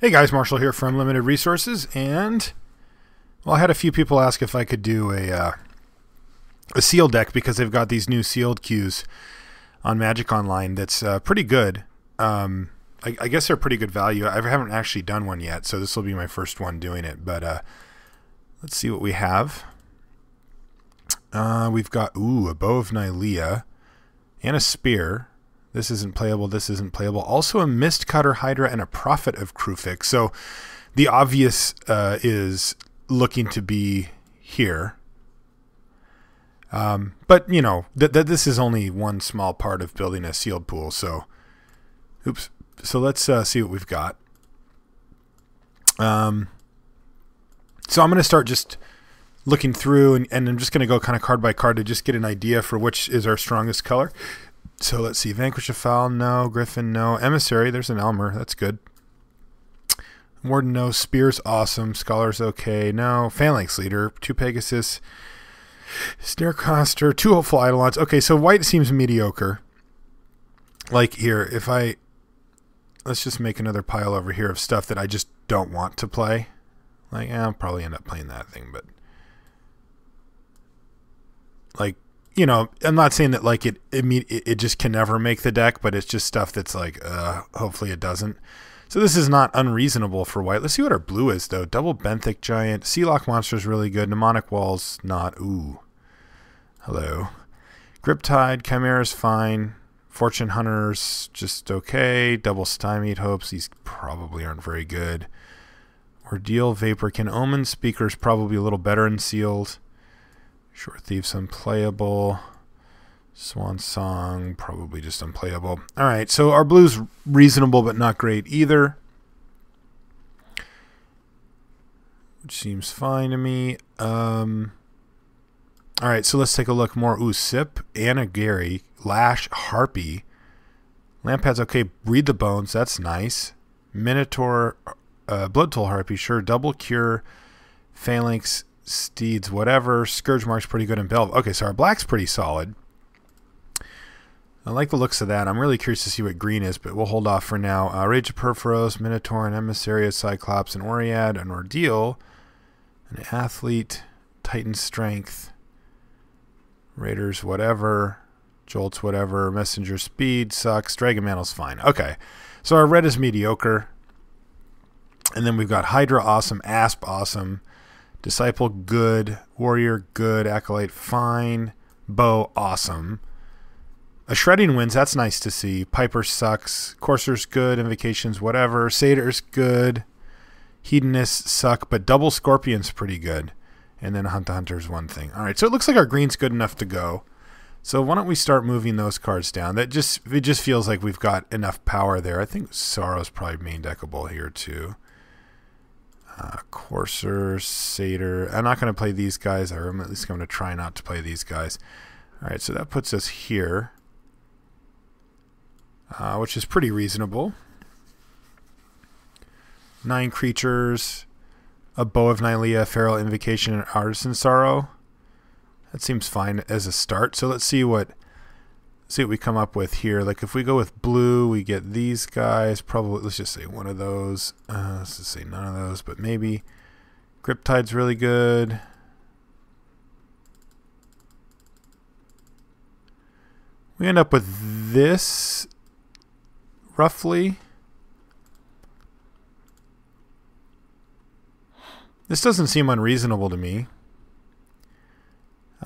Hey guys, Marshall here from Limited Resources, and well, I had a few people ask if I could do a sealed deck because they've got these new sealed queues on Magic Online that's pretty good. I guess they're pretty good value. I haven't actually done one yet, so this will be my first one doing it. But let's see what we have. We've got a Bow of Nylea and a Spear. This isn't playable. This isn't playable. Also a Mist Cutter Hydra and a Prophet of Krufix. So the obvious is looking to be here. But, you know, this is only one small part of building a sealed pool. So, oops. So let's see what we've got. So I'm going to start just looking through, and I'm just going to go kind of card by card to just get an idea for which is our strongest color. So let's see. Vanquish a Foul, no. Griffin, no. Emissary, there's an Elmer. That's good. Warden, no. Spear's awesome. Scholar's okay. No. Phalanx Leader, 2 Pegasus. Starecaster, 2 Hopeful Eidolons. Okay, so white seems mediocre. Like here, let's just make another pile over here of stuff that I just don't want to play. Like, I'll probably end up playing that thing, but like, you know, I'm not saying that like it just can never make the deck, but it's just stuff that's like, hopefully it doesn't. So this is not unreasonable for white. Let's see what our blue is though. Double Benthic Giant, Sealock Monster is really good. Mnemonic Walls not. Ooh, hello. Griptide, Chimera's fine. Fortune Hunters just okay. Double Stymied Hopes, these probably aren't very good. Ordeal, Vaporkin, Omen Speaker's probably a little better in sealed. Short Thief's unplayable. Swan Song, probably just unplayable. Alright, so our blue's reasonable but not great either. Which seems fine to me. Alright, so let's take a look more. Ooh, Sip, Anna Gary, Lash, Harpy. Lampad's okay. Breed the Bones, that's nice. Minotaur, Blood Toll Harpy, sure. Double Cure, Phalanx, Steeds, whatever. Scourge Mark's pretty good in Belv. Okay, so our black's pretty solid. I like the looks of that. I'm really curious to see what green is, but we'll hold off for now. Rage of Perforos, Minotaur, an Emissary, a Cyclops, an Oread, an Ordeal, an Athlete, Titan Strength, Raiders, whatever, Jolts, whatever, Messenger Speed sucks, Dragon Mantle's fine. Okay, so our red is mediocre. And then we've got Hydra awesome, Asp awesome, Disciple good, Warrior good, Acolyte fine, Bow awesome. A Shredding Winds, that's nice to see. Piper sucks. Courser's good, Invocations whatever. Satyr's good. Hedonists suck, but Double Scorpion's pretty good. And then Hunt the Hunter's one thing. Alright, so it looks like our green's good enough to go. So why don't we start moving those cards down? It just feels like we've got enough power there. I think Sorrow's probably main deckable here too. Courser, Satyr. I'm not going to play these guys, or I'm at least going to try not to play these guys. Alright, so that puts us here, which is pretty reasonable. 9 creatures, a Bow of Nylea, Feral Invocation, and Artisan Sorrow. That seems fine as a start. So let's see what we come up with here. Like if we go with blue, we get these guys. Probably, let's just say one of those. Let's just say none of those, but maybe. Griptide's really good. We end up with this, roughly. This doesn't seem unreasonable to me.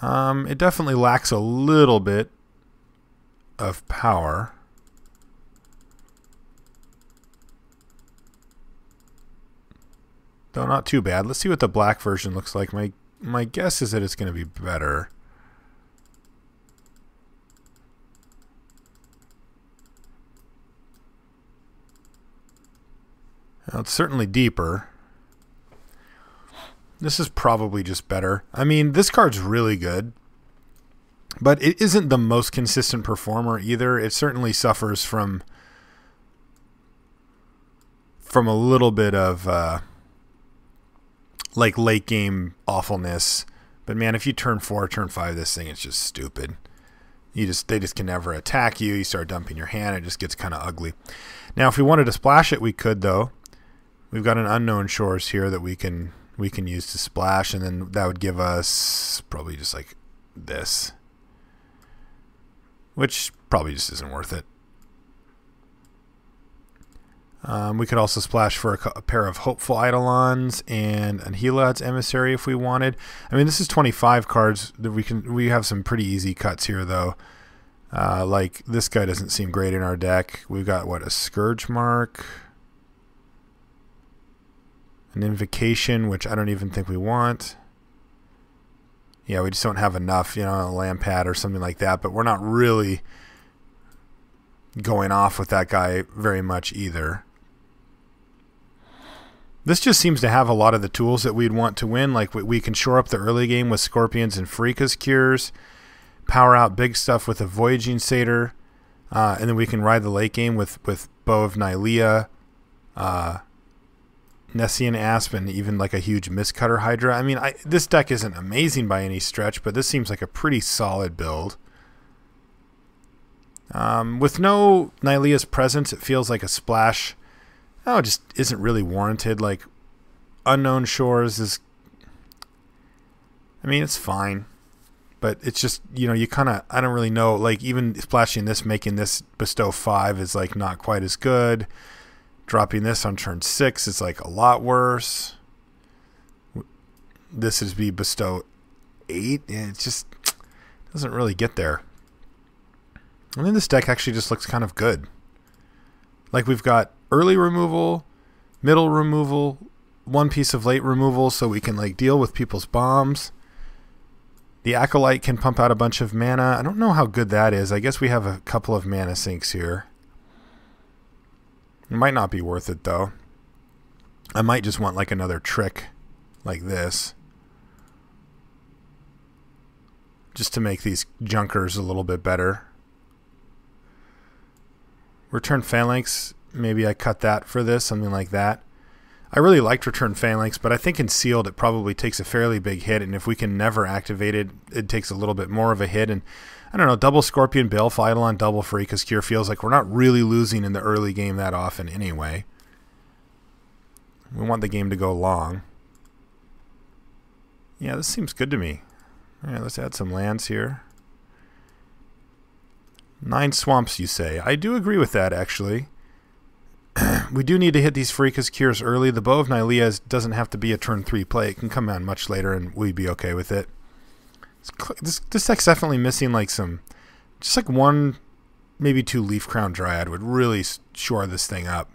It definitely lacks a little bit of power. Though not too bad. Let's see what the black version looks like. My guess is that it's going to be better. Well, it's certainly deeper. This is probably just better. I mean, this card's really good, but it isn't the most consistent performer either. It certainly suffers from a little bit of like late game awfulness. But man, if you turn 4, turn 5 this thing, it's just stupid. They just can never attack you. You start dumping your hand, it just gets kind of ugly. Now, if we wanted to splash it, we could though. We've got an Unknown Shores here that we can use to splash, and then that would give us probably just like this, which probably just isn't worth it. We could also splash for a pair of Hopeful Eidolons and an Helad's Emissary if we wanted. I mean, this is 25 cards that we have some pretty easy cuts here though. Like this guy doesn't seem great in our deck. We've got what, a Scourge Mark, an Invocation, which I don't even think we want. Yeah, we just don't have enough, you know, a Lampad or something like that, but we're not really going off with that guy very much either. This just seems to have a lot of the tools that we'd want to win. Like we can shore up the early game with Scorpions and Freeka's Cures, power out big stuff with a Voyaging Satyr, and then we can ride the late game with Bow of Nylea, Nessian Asp, and even like a huge Mistcutter Hydra. I mean, this deck isn't amazing by any stretch, but this seems like a pretty solid build. With no Nylea's presence, it feels like a splash. Oh, it just isn't really warranted. Like, Unknown Shores is... I mean, it's fine. But it's just, you know, you kind of... I don't really know. Like, even splashing this, making this bestow 5 is, like, not quite as good. Dropping this on turn 6 is, like, a lot worse. This is be bestow 8. And it just doesn't really get there. And then this deck actually just looks kind of good. Like, we've got early removal, middle removal, one piece of late removal so we can like deal with people's bombs. The Acolyte can pump out a bunch of mana. I don't know how good that is. I guess we have a couple of mana sinks here. It might not be worth it though. I might just want like another trick like this, just to make these junkers a little bit better. Return Phalanx, maybe I cut that for this, something like that. I really liked Return Phalanx, but I think in Sealed it probably takes a fairly big hit, and if we can never activate it, it takes a little bit more of a hit. And I don't know, double Scorpion Balef Eidolon, double Freeka's Cure feels like we're not really losing in the early game that often anyway. We want the game to go long. Yeah, this seems good to me. All right, let's add some lands here. 9 swamps, you say. I do agree with that, actually. We do need to hit these Freeka's Cures early. The Bow of Nylea doesn't have to be a turn 3 play. It can come out much later, and we'd be okay with it. This deck's definitely missing like some... Just like 1, maybe 2 Leaf Crown Dryad would really shore this thing up.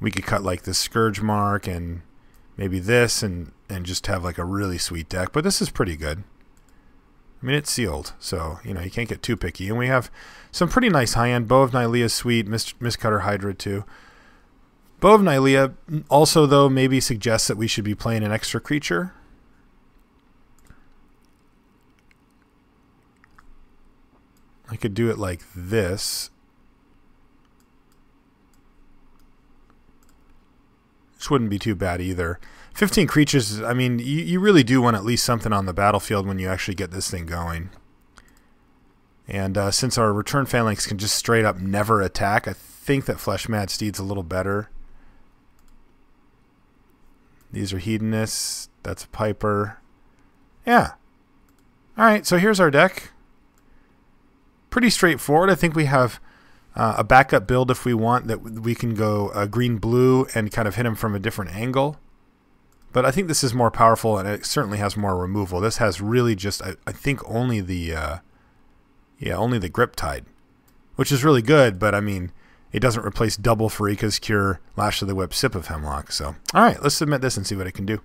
We could cut like this Scourge Mark and maybe this and just have like a really sweet deck. But this is pretty good. I mean, it's sealed, so, you know, you can't get too picky. And we have some pretty nice high-end. Bow of Nylea is sweet. Mistcutter Hydra, too. Bow of Nylea also, though, maybe suggests that we should be playing an extra creature. I could do it like this. This wouldn't be too bad either. 15 creatures, I mean, you really do want at least something on the battlefield when you actually get this thing going. And since our Return Phalanx can just straight up never attack, I think that Flesh Mad Steed's a little better. These are Hedonists. That's a Piper. Yeah. Alright, so here's our deck. Pretty straightforward. I think we have a backup build if we want, that we can go green-blue and kind of hit him from a different angle. But I think this is more powerful, and it certainly has more removal. This has really just, I think, only the Grip Tide, which is really good. But I mean, it doesn't replace double Freeka's Cure, Lash of the Whip, Sip of Hemlock. So, all right, let's submit this and see what it can do.